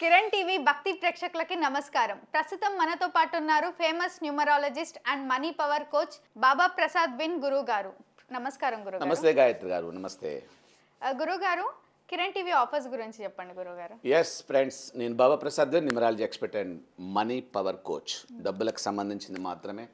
Kiran TV భక్తి ప్రేక్షకులకి నమస్కారం. ప్రస్తుతం మనతో పాటు ఉన్నారు famous numerologist and money power coach Baba Prasad win గురువు గారు. నమస్కారం గురువు గారు. నమస్తే గాయత్రి గారు. నమస్తే గురువు గారు. కిరణ్ టీవీ ఆఫర్స్ గురించి చెప్పండి గురువు గారు. ఎస్ ఫ్రెండ్స్, నేను బాబా ప్రసాద్ విన్ numerology expert and money power coach. డబ్బులకు సంబంధించింది మాత్రమే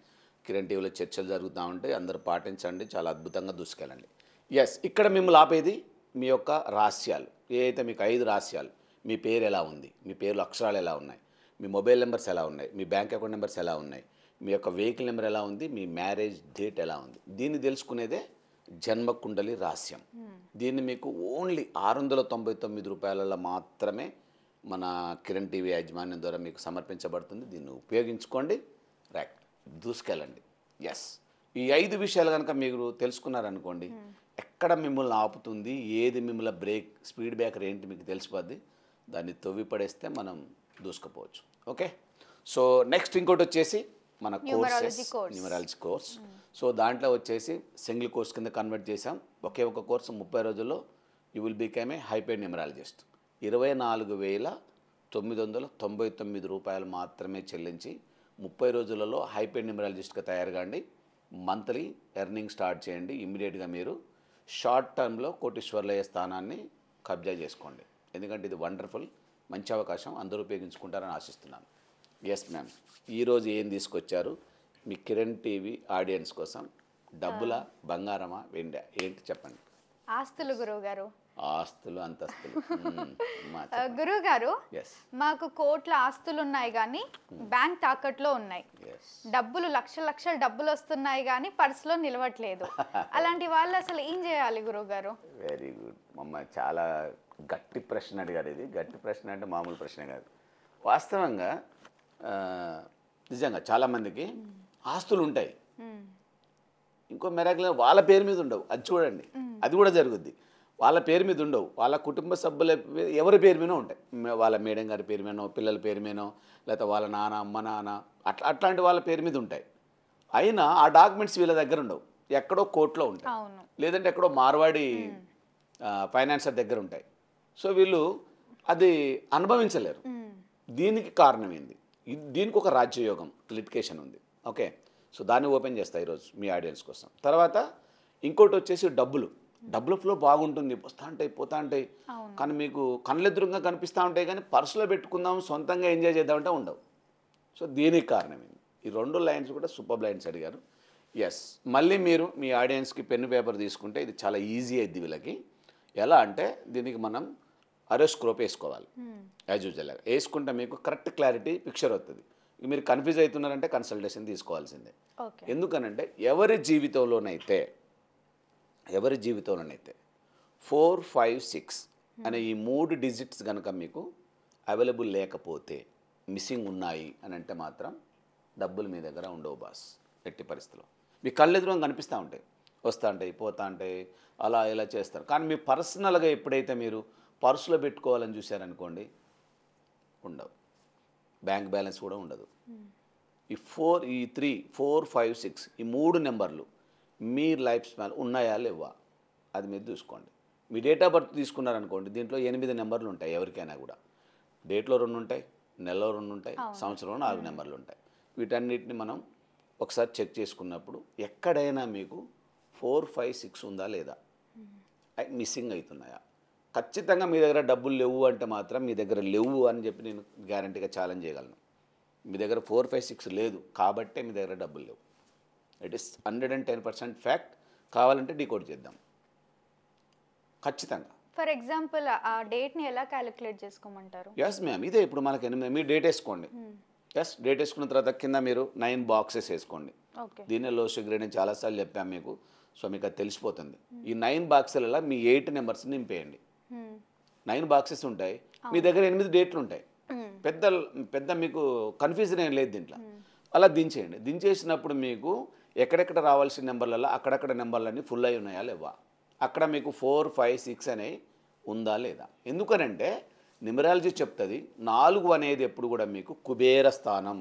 కిరణ్ టీవీలో చర్చలు జరుగుతూ ఉంటాయి. అందరూ పాటించండి, చాలా అద్భుతంగా దూసుకెళ్ళండి. ఎస్, ఇక్కడ మిమ్మల్ని ఆపేది మీ యొక్క రహస్యాలు. ఏ అయితే మీకు 5 రహస్యాలు. మీ పేరు ఎలా ఉంది, మీ పేర్లు అక్షరాలు ఎలా ఉన్నాయి, మీ మొబైల్ నెంబర్స్ ఎలా ఉన్నాయి, మీ బ్యాంక్ అకౌంట్ నెంబర్స్ ఎలా ఉన్నాయి, మీ యొక్క వెహికల్ నెంబర్ ఎలా ఉంది, మీ మ్యారేజ్ డేట్ ఎలా ఉంది. దీన్ని తెలుసుకునేదే జన్మకుండలి రహస్యం. దీన్ని మీకు ఓన్లీ 699 రూపాయలలో మాత్రమే మన కిరణ్ టీవీ యాజమాన్యం ద్వారా మీకు సమర్పించబడుతుంది. దీన్ని ఉపయోగించుకోండి, రైట్, దూసుకెళ్ళండి. ఎస్, ఈ 5 విషయాలు కనుక మీరు తెలుసుకున్నారనుకోండి, ఎక్కడ మిమ్మల్ని ఆపుతుంది, ఏది మిమ్మల్ని బ్రేక్, స్పీడ్ బ్రేకర్ ఏంటి మీకు తెలిసిపోద్ది. దాన్ని తవ్వి పడేస్తే మనం దూసుకుపోవచ్చు. ఓకే, సో నెక్స్ట్ ఇంకోటి వచ్చేసి మన కోర్సెస్, న్యూమరాలజీ కోర్స్. సో దాంట్లో వచ్చేసి సింగిల్ కోర్స్ కింద కన్వర్ట్ చేసాం. ఒకే ఒక కోర్సు 30 రోజుల్లో you will become a hyped numerologist. 24,999 రూపాయలు మాత్రమే చెల్లించి 30 రోజులలో హైపేడ్ న్యూమరాలజిస్ట్గా తయారు కాండి. మంత్లీ ఎర్నింగ్ స్టార్ట్ చేయండి. ఇమ్మీడియట్గా మీరు షార్ట్ టర్మ్లో కోటీశ్వర్లయ్యే స్థానాన్ని కబ్జా చేసుకోండి. ఎందుకంటే ఇది వండర్ఫుల్, మంచి అవకాశం, అందరూ ఉపయోగించుకుంటారని ఆశిస్తున్నాను. ఎస్ మ్యామ్, ఈరోజు ఏం తీసుకొచ్చారు మీ కిరణ్ టీవీ ఆడియన్స్ కోసం? డబ్బులా, బంగారమా, వెండా, ఏంటి చెప్పండి. ఆస్తులు గురువు గారు. ఆస్తులు, అంతస్తులు. గురువు గారు, మాకు కోట్ల ఆస్తులు ఉన్నాయి కానీ బ్యాంక్ తాకట్లో ఉన్నాయి. డబ్బులు లక్షల డబ్బులు వస్తున్నాయి కానీ పర్సులో నిలవట్లేదు. అలాంటి వాళ్ళు అసలు ఏం చేయాలి గురువు గారు? వెరీ గుడ్ మమ్మ, చాలా గట్టి ప్రశ్న అడిగారు. ఇది గట్టి ప్రశ్న అంటే మామూలు ప్రశ్న కాదు. వాస్తవంగా నిజంగా చాలామందికి ఆస్తులు ఉంటాయి, ఇంకో మెరాకిల్ వాళ్ళ పేరు మీద ఉండవు. అది చూడండి, అది కూడా జరుగుద్ది. వాళ్ళ పేరు మీద ఉండవు, వాళ్ళ కుటుంబ సభ్యుల ఎవరి పేరు మీదనో ఉంటాయి. వాళ్ళ మేడం గారి పేరు మీదనో, పిల్లల పేరు మీదనో, లేకపోతే వాళ్ళ నాన్న, అమ్మ నాన్న, అట్లాంటి వాళ్ళ పేరు మీద ఉంటాయి. అయినా ఆ డాక్యుమెంట్స్ వీళ్ళ దగ్గర ఉండవు, ఎక్కడో కోర్టులో ఉంటాయి, లేదంటే ఎక్కడో మార్వాడి ఫైనాన్సర్ దగ్గర ఉంటాయి. సో వీళ్ళు అది అనుభవించలేరు. దీనికి కారణం ఏంది? దీనికి ఒక రాజ్యయోగం, లిటికేషన్ ఉంది. ఓకే, సో దాన్ని ఓపెన్ చేస్తా ఈరోజు మీ ఆడియన్స్ కోసం. తర్వాత ఇంకోటి వచ్చేసి డబ్బుల ఫ్లో బాగుంటుంది, వస్తూ ఉంటాయి, పోతూ ఉంటాయి. కానీ మీకు కళ్ళెదురుగా కనిపిస్తూ ఉంటాయి, కానీ పర్సులో పెట్టుకుందాం, సొంతంగా ఎంజాయ్ చేద్దామంటే ఉండవు. సో దీనికి కారణం ఏంది? ఈ 2 లైన్స్ కూడా సూపర్ లైన్స్ అడిగారు. ఎస్, మళ్ళీ మీరు మీ ఆడియన్స్కి పెన్ను పేపర్ తీసుకుంటే ఇది చాలా ఈజీ అయింది వీళ్ళకి. ఎలా అంటే దీనికి మనం అరోస్కోప్ వేసుకోవాలి. యాజ్ యూజువల్గా వేసుకుంటే మీకు కరెక్ట్ క్లారిటీ పిక్చర్ వస్తుంది. మీరు కన్ఫ్యూజ్ అవుతున్నారంటే కన్సల్టేషన్ తీసుకోవాల్సిందే. ఎందుకనంటే ఎవరి జీవితంలోనైతే 4, 5, 6 అనే ఈ 3 డిజిట్స్ కనుక మీకు అవైలబుల్ లేకపోతే, మిస్సింగ్ ఉన్నాయి అని అంటే మాత్రం డబ్బులు మీ దగ్గర ఉండవు బాస్. ఎట్టి పరిస్థితిలో మీ కళ్ళెదురుగా కనిపిస్తూ ఉంటాయి, వస్తూ ఉంటాయి, పోతూ ఉంటాయి, అలా ఇలా చేస్తారు. కానీ మీ పర్సనల్గా ఎప్పుడైతే మీరు పర్సులో పెట్టుకోవాలని చూశారనుకోండి, ఉండవు. బ్యాంక్ బ్యాలెన్స్ కూడా ఉండదు. ఈ 3, 4, 5, 6 ఈ 3 నెంబర్లు మీ లైఫ్ స్పాన్ ఉన్నాయా లేవా అది మీరు చూసుకోండి. మీ డేట్ ఆఫ్ బర్త్ తీసుకున్నారనుకోండి, దీంట్లో 8 నెంబర్లు ఉంటాయి. ఎవరికైనా కూడా డేట్లో 2 ఉంటాయి, నెలలో 2 ఉంటాయి, సంవత్సరంలో 4 నెంబర్లు ఉంటాయి. వీటన్నిటిని మనం ఒకసారి చెక్ చేసుకున్నప్పుడు ఎక్కడైనా మీకు 4, 5, 6 ఉందా లేదా, మిస్సింగ్ అవుతున్నాయా, ఖచ్చితంగా మీ దగ్గర డబ్బులు లేవు అంటే మాత్రం మీ దగ్గర లేవు అని చెప్పి నేను గ్యారంటీగా ఛాలెంజ్ చేయగలను. మీ దగ్గర 4, 5, 6 లేదు కాబట్టే మీ దగ్గర డబ్బులు లేవు. It is 110% fact. కావాలంటే డీకోడ్ చేద్దాం ఖచ్చితంగా. ఫర్ ఎగ్జాంపుల్ ఆ డేట్ని ఎలా క్యాలిక్యులేట్ చేసుకోమంటారు? ఎస్ మ్యామ్, ఇదే ఇప్పుడు మనకి 8 మీరు డేట్ వేసుకోండి. ఎస్, డేట్ వేసుకున్న తర్వాత కింద మీరు 9 బాక్సెస్ వేసుకోండి. దీనిలో లో షుగర్ నేను చాలాసార్లు చెప్పాను మీకు, సో మీకు అది తెలిసిపోతుంది. ఈ 9 బాక్సులలో మీ 8 నెంబర్స్ నింపేయండి. 9 బాక్సెస్ ఉంటాయి, మీ దగ్గర 8 డేట్లు ఉంటాయి. పెద్ద మీకు కన్ఫ్యూజన్ ఏం లేదు దీంట్లో. అలా దించేయండి. దించేసినప్పుడు మీకు ఎక్కడెక్కడ రావాల్సిన నెంబర్లలో అక్కడక్కడ నెంబర్లన్నీ ఫుల్ అయి ఉన్నాయా లేవా, అక్కడ మీకు 4, 5, 6 అనేవి ఉందా లేదా. ఎందుకనంటే న్యూమరాలజీ చెప్తుంది 4 అనేది ఎప్పుడు కూడా మీకు కుబేర స్థానం.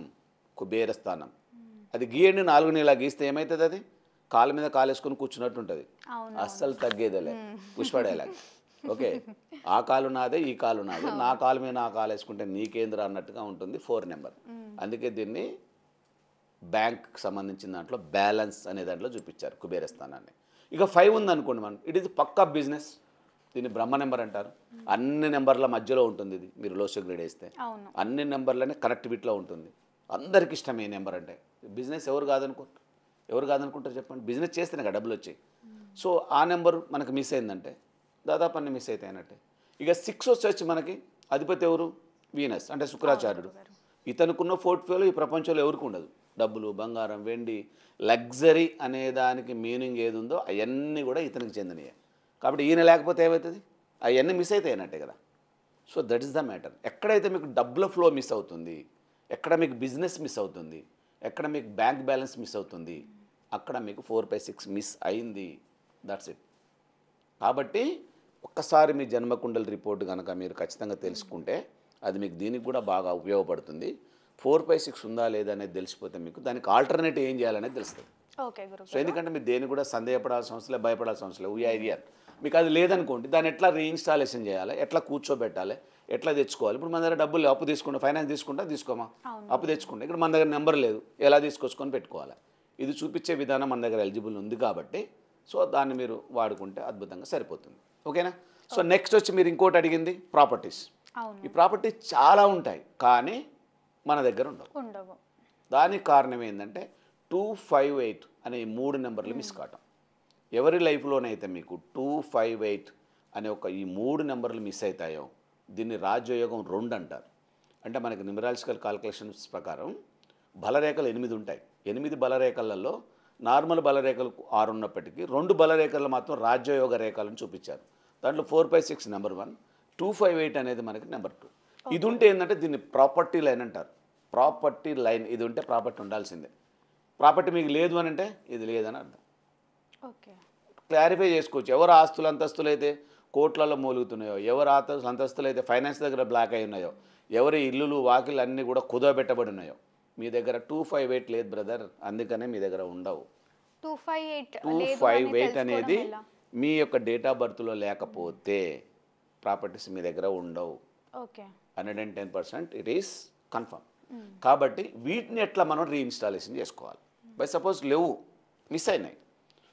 అది గీయండి, 4ని ఇలా గీస్తే ఏమవుతుంది? అది కాళ్ళ మీద కాలేసుకొని కూర్చున్నట్టు ఉంటుంది, అస్సలు తగ్గేదేలే. పుష్ప డైలాగ్. ఓకే, ఆ కాలు నాదే ఈ కాలు నాదే, నా కాలు మీద నా కాలు వేసుకుంటే నీకేంద్ర అన్నట్టుగా ఉంటుంది 4 నెంబర్. అందుకే దీన్ని బ్యాంక్కి సంబంధించిన దాంట్లో బ్యాలెన్స్ అనే దాంట్లో చూపించారు కుబేర స్థానాన్ని. ఇక 5 ఉంది అనుకోండి, మనం ఇట్ ఈస్ పక్కా బిజినెస్. దీన్ని బ్రహ్మ నెంబర్ అంటారు. అన్ని నెంబర్ల మధ్యలో ఉంటుంది ఇది. మీరు లోసో గ్రేడ్ వేస్తే అన్ని నెంబర్లనే కనెక్టివిటీలో ఉంటుంది. అందరికి ఇష్టం ఈ నెంబర్ అంటే. బిజినెస్ ఎవరు కాదనుకుంటారు చెప్పండి? బిజినెస్ చేస్తేనే కదా డబ్బులు వచ్చాయి. సో ఆ నెంబర్ మనకు మిస్ అయిందంటే దాదాపు అన్ని మిస్ అవుతాయన్నట్టే. ఇక 6 వచ్చి మనకి అధిపతి ఎవరు? వీనస్, అంటే శుక్రాచార్యుడు. ఇతనుకున్న పోర్ట్ఫోలియో ఈ ప్రపంచంలో ఎవరికి ఉండదు. డబ్బులు, బంగారం, వెండి, లగ్జరీ అనే దానికి మీనింగ్ ఏది ఉందో అవన్నీ కూడా ఇతనికి చెందినయే. కాబట్టి ఈయన లేకపోతే ఏమవుతుంది? అవన్నీ మిస్ అవుతాయి అన్నట్టే కదా. So that is the matter. ఎక్కడైతే మీకు డబ్బుల ఫ్లో మిస్ అవుతుంది, ఎక్కడ మీకు బిజినెస్ మిస్ అవుతుంది, ఎక్కడ మీకు బ్యాంక్ బ్యాలెన్స్ మిస్ అవుతుంది, అక్కడ మీకు 4/6 మిస్ అయింది. That's it. కాబట్టి ఒక్కసారి మీ జన్మకుండలి రిపోర్ట్ కనుక మీరు ఖచ్చితంగా తెలుసుకుంటే అది మీకు దీనికి కూడా బాగా ఉపయోగపడుతుంది. 4/6 ఉందా లేదా అనేది తెలిసిపోతే మీకు దానికి ఆల్టర్నేటివ్ ఏం చేయాలనేది తెలుస్తుంది. సో ఎందుకంటే మీరు దేని కూడా సందేహపడాల్సిన అవసరం లేదు, భయపడాల్సిన అవసరం లేదు. ఐడియర్ మీకు అది లేదనుకోండి, దాన్ని ఎట్లా రీఇన్స్టాలేషన్ చేయాలి, ఎట్లా కూర్చోబెట్టాలి, ఎట్లా తెచ్చుకోవాలి. ఇప్పుడు మన దగ్గర డబ్బులు అప్పు తీసుకుంటా, ఫైనాన్స్ తీసుకుంటా, తీసుకోమా, అప్పు తెచ్చుకుంటా. ఇక్కడ మన దగ్గర నెంబర్ లేదు, ఎలా తీసుకొచ్చుకొని పెట్టుకోవాలి. ఇది చూపించే విధానం మన దగ్గర ఎలిజిబుల్ ఉంది కాబట్టి సో దాన్ని మీరు వాడుకుంటే అద్భుతంగా సరిపోతుంది. ఓకేనా? సో నెక్స్ట్ వచ్చి మీరు ఇంకోటి అడిగింది ప్రాపర్టీస్. ఈ ప్రాపర్టీస్ చాలా ఉంటాయి కానీ మన దగ్గర ఉండవు. దానికి కారణం ఏంటంటే 258 అనే 3 నెంబర్లు మిస్ కావటం. ఎవరి లైఫ్లోనైతే మీకు 258 అనే ఈ 3 నెంబర్లు మిస్ అవుతాయో దీన్ని రాజయోగం 2 అంటారు. అంటే మనకి న్యూమరాలజికల్ కాల్కులేషన్స్ ప్రకారం బలరేఖలు 8 ఉంటాయి. 8 బలరేఖలలో నార్మల్ బలరేఖలు 6 ఉన్నప్పటికీ 2 బలరేఖలు మాత్రం రాజ్యయోగ రేఖలను చూపించారు. దాంట్లో 4/6 నెంబర్ 1, 258 అనేది మనకి నెంబర్ 2. ఇది ఉంటే ఏంటంటే దీన్ని ప్రాపర్టీ లైన్ అంటారు. ప్రాపర్టీ లైన్ ఇది ఉంటే ప్రాపర్టీ ఉండాల్సిందే. ప్రాపర్టీ మీకు లేదు అని అంటే ఇది లేదని అర్థం. క్లారిఫై చేసుకోవచ్చు. ఎవరు ఆస్తులు అంతస్తులు అయితే కోట్లలో మూలుగుతున్నాయో, ఎవరు అంతస్తులు అయితే ఫైనాన్స్ దగ్గర బ్లాక్ అయి ఉన్నాయో, ఎవరి ఇల్లులు వాకిలు అన్నీ కూడా కుదవబెట్టబడి ఉన్నాయో, మీ దగ్గర 258 లేదు బ్రదర్, అందుకనే మీ దగ్గర ఉండవు. 258 అనేది మీ యొక్క డేట్ ఆఫ్ బర్త్లో లేకపోతే ప్రాపర్టీస్ మీ దగ్గర ఉండవు. 110% ఇట్ ఈస్ కన్ఫర్మ్. కాబట్టి వీటిని ఎట్లా మనం రీఇన్స్టాలేషన్ చేసుకోవాలి? బై సపోజ్ లేవు, మిస్ అయినాయి.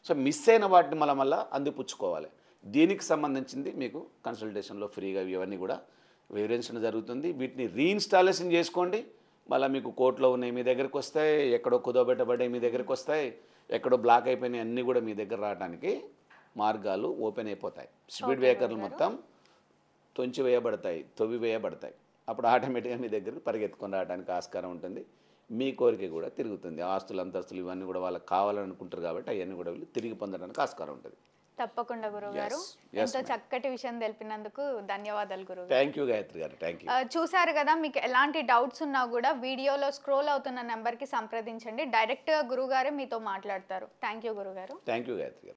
సో మిస్ అయిన వాటిని మళ్ళీ అందిపుచ్చుకోవాలి. దీనికి సంబంధించింది మీకు కన్సల్టేషన్లో ఫ్రీగా ఇవన్నీ కూడా వివరించడం జరుగుతుంది. వీటిని రీఇన్స్టాలేషన్ చేసుకోండి. మళ్ళీ మీకు కోర్టులో ఉన్నాయి మీ దగ్గరికి వస్తాయి, ఎక్కడో కుదవబెట్టబడ్డాయి మీ దగ్గరికి వస్తాయి, ఎక్కడో బ్లాక్ అయిపోయినాయి అన్నీ కూడా మీ దగ్గర రావడానికి మార్గాలు ఓపెన్ అయిపోతాయి. స్పీడ్ బ్రేకర్లు మొత్తం తొంచి వేయబడతాయి, తొవ్వి వేయబడతాయి. అప్పుడు ఆటోమేటిక్గా మీ దగ్గరికి పరిగెత్తుకొని రావడానికి ఆస్కారం ఉంటుంది. మీ కోరిక కూడా తిరుగుతుంది. ఆస్తులు అంతస్తులు ఇవన్నీ కూడా వాళ్ళకి కావాలనుకుంటారు కాబట్టి అవన్నీ కూడా వీళ్ళు తిరిగి పొందడానికి ఆస్కారం ఉంటుంది. తప్పకుండా గురుగారు, ఎంతో చక్కటి విషయం తెలిపినందుకు ధన్యవాదాలు గురుగారు. థ్యాంక్ యూ గాయత్రి గారు, థ్యాంక్ యూ. చూసారు కదా, మీకు ఎలాంటి డౌట్స్ ఉన్నా కూడా వీడియోలో స్క్రోల్ అవుతున్న నెంబర్కి సంప్రదించండి. డైరెక్ట్గా గురుగారే మీతో మాట్లాడతారు. థ్యాంక్ యూ గురుగారు. థ్యాంక్ యూ గాయత్రి గారు.